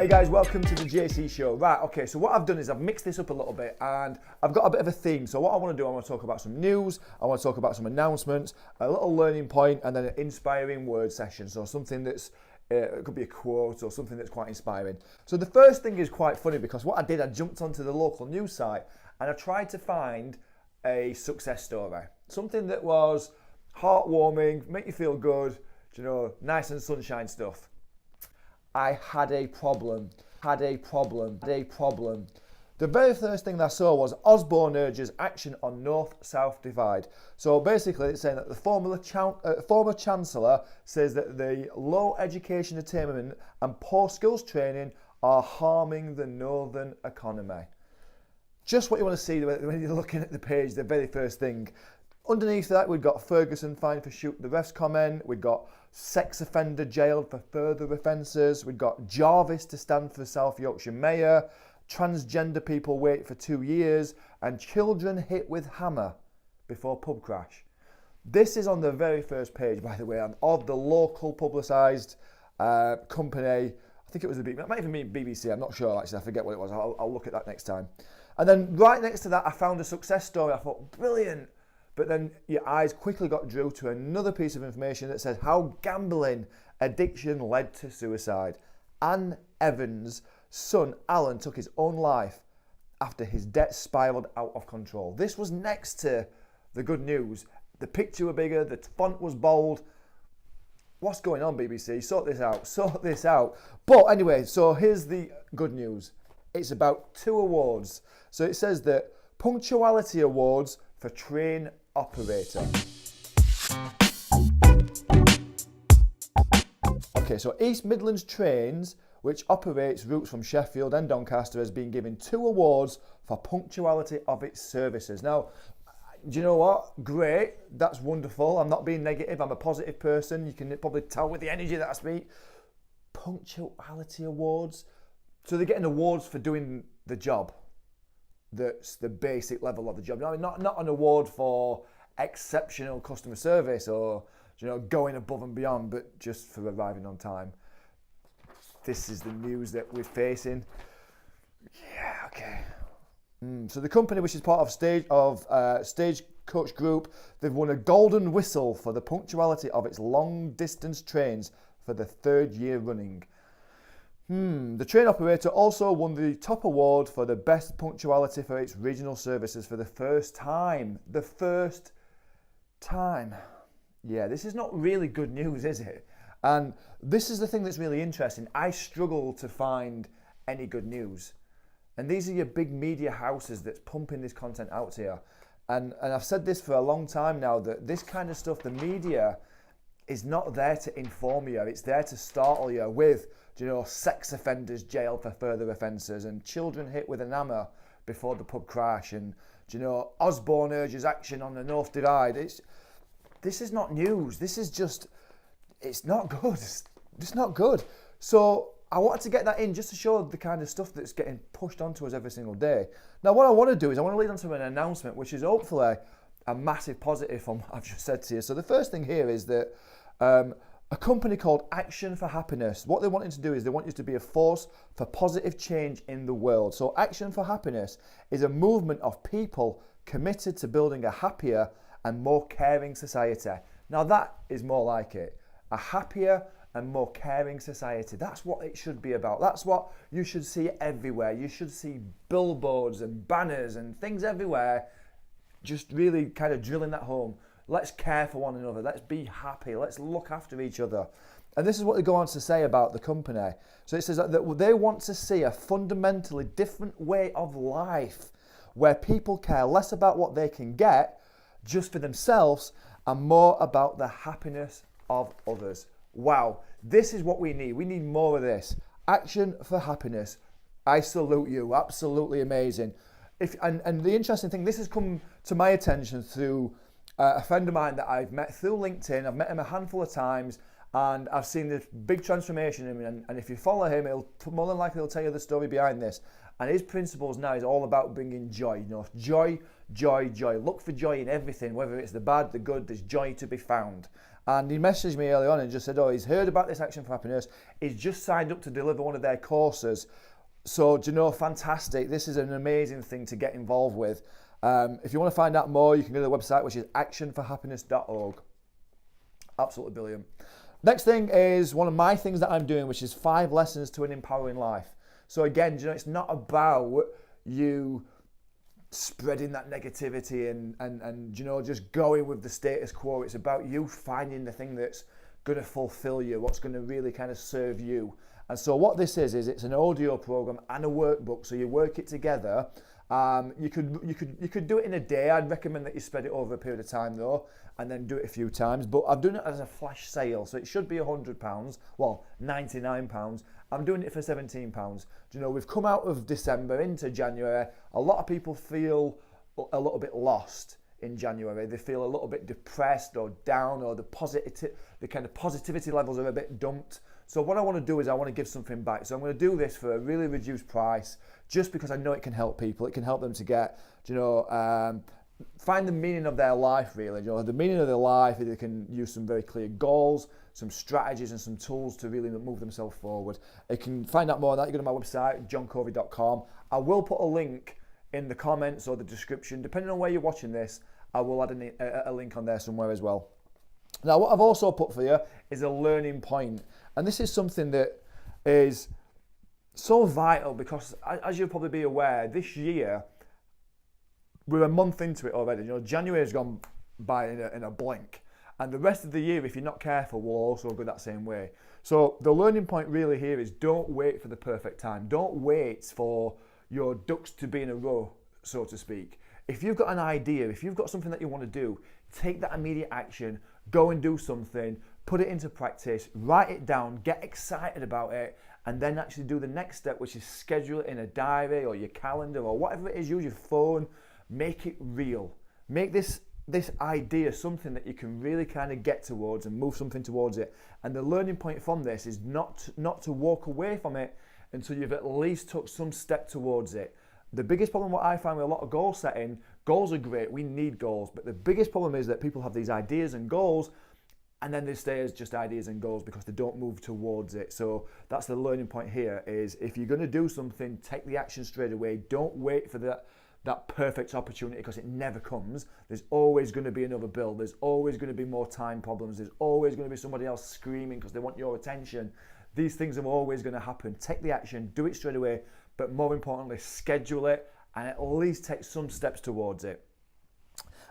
Hey guys, welcome to the JC show. Right, okay, so what I've done is I've mixed this up a little bit and I've got a bit of a theme. So what I want to do, I want to talk about some news, I want to talk about some announcements, a little learning point, and then an inspiring word session. So something that's, it could be a quote or something that's quite inspiring. So the first thing is quite funny because what I did, I jumped onto the local news site and I tried to find a success story. Something that was heartwarming, make you feel good, you know, nice and sunshine stuff. I had a problem. The very first thing that I saw was Osborne urges action on North-South divide. So basically it's saying that the former chancellor says that the low education attainment and poor skills training are harming the northern economy. Just what you want to see when you're looking at the page, the very first thing. Underneath that, we've got Ferguson fined for shoot the refs comment. We've got sex offender jailed for further offences. We've got Jarvis to stand for South Yorkshire mayor. Transgender people wait for 2 years. And children hit with hammer before pub crash. This is on the very first page, by the way, of the local publicised company. I think it was it might even be BBC. I'm not sure, actually. I forget what it was. I'll look at that next time. And then right next to that, I found a success story. I thought, brilliant. But then your eyes quickly got drew to another piece of information that said how gambling addiction led to suicide. Anne Evans' son Alan took his own life after his debt spiralled out of control. This was next to the good news. The picture was bigger, the font was bold. What's going on, BBC? Sort this out. But anyway, so here's the good news. It's about 2 awards. So it says that Punctuality Awards for train operator. Okay, so East Midlands Trains, which operates routes from Sheffield and Doncaster, has been given 2 awards for punctuality of its services. Now, do you know what? Great, that's wonderful. I'm not being negative, I'm a positive person. You can probably tell with the energy that I speak. Punctuality awards. So they're getting awards for doing the job. That's the basic level of the job. Not an award for exceptional customer service or, you know, going above and beyond, but just for arriving on time. This is the news that we're facing. Yeah, okay. So the company, which is part of Stagecoach Group, they've won a golden whistle for the punctuality of its long-distance trains for the 3rd year running. The train operator also won the top award for the best punctuality for its regional services for the first time. The first time. Yeah, this is not really good news, is it? And this is the thing that's really interesting. I struggle to find any good news. And these are your big media houses that's pumping this content out here. And I've said this for a long time now, that this kind of stuff, the media is not there to inform you. It's there to startle you with, you know, sex offenders jailed for further offences and children hit with an hammer before the pub crash and, you know, Osborne urges action on the North Divide. This is not news. This is just, it's not good. It's not good. So I wanted to get that in just to show the kind of stuff that's getting pushed onto us every single day. Now what I want to do is I want to lead on to an announcement, which is hopefully a massive positive from what I've just said to you. So the first thing here is that a company called Action for Happiness, what they want you to do is they want you to be a force for positive change in the world. So Action for Happiness is a movement of people committed to building a happier and more caring society. Now that is more like it. A happier and more caring society. That's what it should be about. That's what you should see everywhere. You should see billboards and banners and things everywhere, just really kind of drilling that home. Let's care for one another. Let's be happy. Let's look after each other. And this is what they go on to say about the company. So it says that they want to see a fundamentally different way of life where people care less about what they can get just for themselves and more about the happiness of others. Wow, this is what we need. We need more of this. Action for Happiness. I salute you. Absolutely amazing. And the interesting thing, this has come to my attention through a friend of mine that I've met through LinkedIn. I've met him a handful of times and I've seen this big transformation in him. And if you follow him, more than likely he'll tell you the story behind this. And his principles now is all about bringing joy. You know, joy, joy, joy. Look for joy in everything, whether it's the bad, the good, there's joy to be found. And he messaged me earlier on and just said, oh, he's heard about this Action for Happiness. He's just signed up to deliver one of their courses. So, do you know, fantastic. This is an amazing thing to get involved with. If you want to find out more, you can go to the website, which is actionforhappiness.org. Absolutely brilliant. Next thing is one of my things that I'm doing, which is 5 lessons to an empowering life. So again, you know, it's not about you spreading that negativity and you know, just going with the status quo. It's about you finding the thing that's going to fulfill you, what's going to really kind of serve you. And so what this is it's an audio program and a workbook. So you work it together. You could do it in a day. I'd recommend that you spread it over a period of time though, and then do it a few times. But I've done it as a flash sale, so it should be £100. Well, £99. I'm doing it for £17. Do you know, we've come out of December into January. A lot of people feel a little bit lost in January. They feel a little bit depressed or down, or the kind of positivity levels are a bit dumped. So what I want to do is I want to give something back. So I'm going to do this for a really reduced price, just because I know it can help people. It can help them to get, you know, find the meaning of their life, really. You know, the meaning of their life, they can use some very clear goals, some strategies and some tools to really move themselves forward. You can find out more on that. You go to my website, johncovey.com. I will put a link in the comments or the description. Depending on where you're watching this, I will add a link on there somewhere as well. Now, what I've also put for you is a learning point. And this is something that is so vital because, as you'll probably be aware, this year, we're a month into it already. You know, January has gone by in a blink. And the rest of the year, if you're not careful, will also go that same way. So the learning point really here is don't wait for the perfect time. Don't wait for your ducks to be in a row, so to speak. If you've got an idea, if you've got something that you want to do, take that immediate action, go and do something, put it into practice, write it down, get excited about it, and then actually do the next step, which is schedule it in a diary or your calendar or whatever it is, use your phone, make it real. Make this idea something that you can really kind of get towards and move something towards it. And the learning point from this is not to walk away from it until you've at least took some step towards it. The biggest problem what I find with a lot of goal setting, goals are great, we need goals, but the biggest problem is that people have these ideas and goals and then they stay as just ideas and goals because they don't move towards it. So that's the learning point here, is if you're going to do something, take the action straight away. Don't wait for that perfect opportunity, because it never comes. There's always going to be another bill. There's always going to be more time problems. There's always going to be somebody else screaming because they want your attention. These things are always going to happen. Take the action, do it straight away, but more importantly, schedule it and at least take some steps towards it.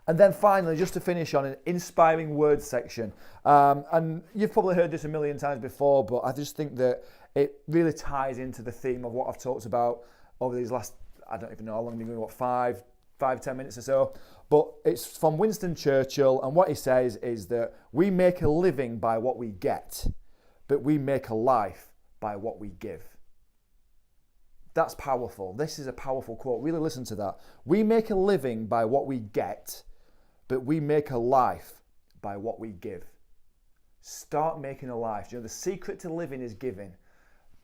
And then finally, just to finish on an inspiring words section. And you've probably heard this a million times before, but I just think that it really ties into the theme of what I've talked about over these last, I don't even know how long, maybe what, 5-10 minutes or so. But it's from Winston Churchill, and what he says is that we make a living by what we get, but we make a life by what we give. That's powerful. This is a powerful quote. Really listen to that. We make a living by what we get, but we make a life by what we give. Start making a life. You know, the secret to living is giving.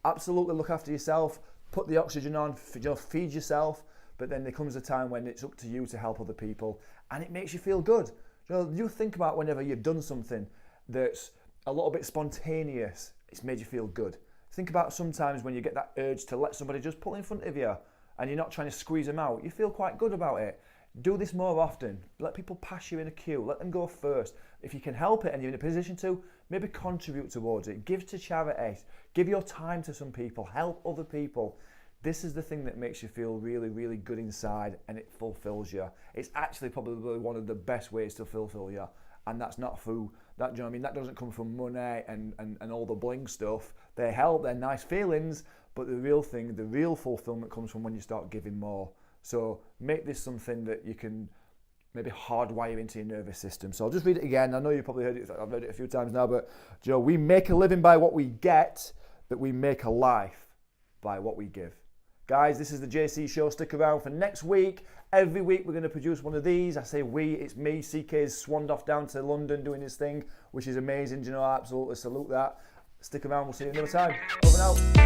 Absolutely look after yourself, put the oxygen on, feed yourself, but then there comes a time when it's up to you to help other people, and it makes you feel good. You think about whenever you've done something that's a little bit spontaneous, it's made you feel good. Think about sometimes when you get that urge to let somebody just pull in front of you and you're not trying to squeeze them out, you feel quite good about it. Do this more often. Let people pass you in a queue. Let them go first. If you can help it and you're in a position to, maybe contribute towards it. Give to charity. Give your time to some people. Help other people. This is the thing that makes you feel really, really good inside, and it fulfills you. It's actually probably one of the best ways to fulfill you. And that's not through that, you know what I mean? That doesn't come from money and all the bling stuff. They help, they're nice feelings, but the real thing, the real fulfillment comes from when you start giving more. So make this something that you can maybe hardwire into your nervous system. So I'll just read it again. I know you've probably heard it, I've read it a few times now, but you know, we make a living by what we get, but we make a life by what we give. Guys, this is the JC Show. Stick around for next week. Every week we're going to produce one of these. I say we, it's me. CK's swanned off down to London doing his thing, which is amazing. You know, I absolutely salute that. Stick around. We'll see you another time. Over and out.